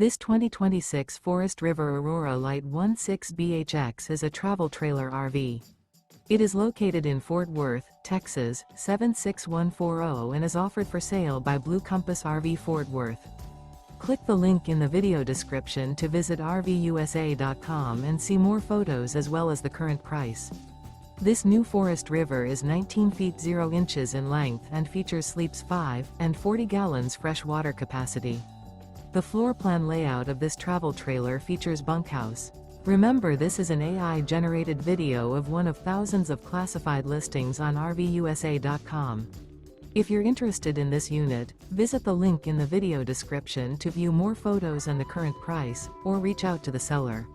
This 2026 Forest River Aurora Light 16BHX is a travel trailer RV. It is located in Fort Worth, Texas, 76140 and is offered for sale by Blue Compass RV Fort Worth. Click the link in the video description to visit RVUSA.com and see more photos as well as the current price. This new Forest River is 19 feet 0 inches in length and features sleeps 5 and 40 gallons fresh water capacity. The floor plan layout of this travel trailer features bunkhouse. Remember, this is an AI-generated video of one of thousands of classified listings on RVUSA.com. If you're interested in this unit, visit the link in the video description to view more photos and the current price, or reach out to the seller.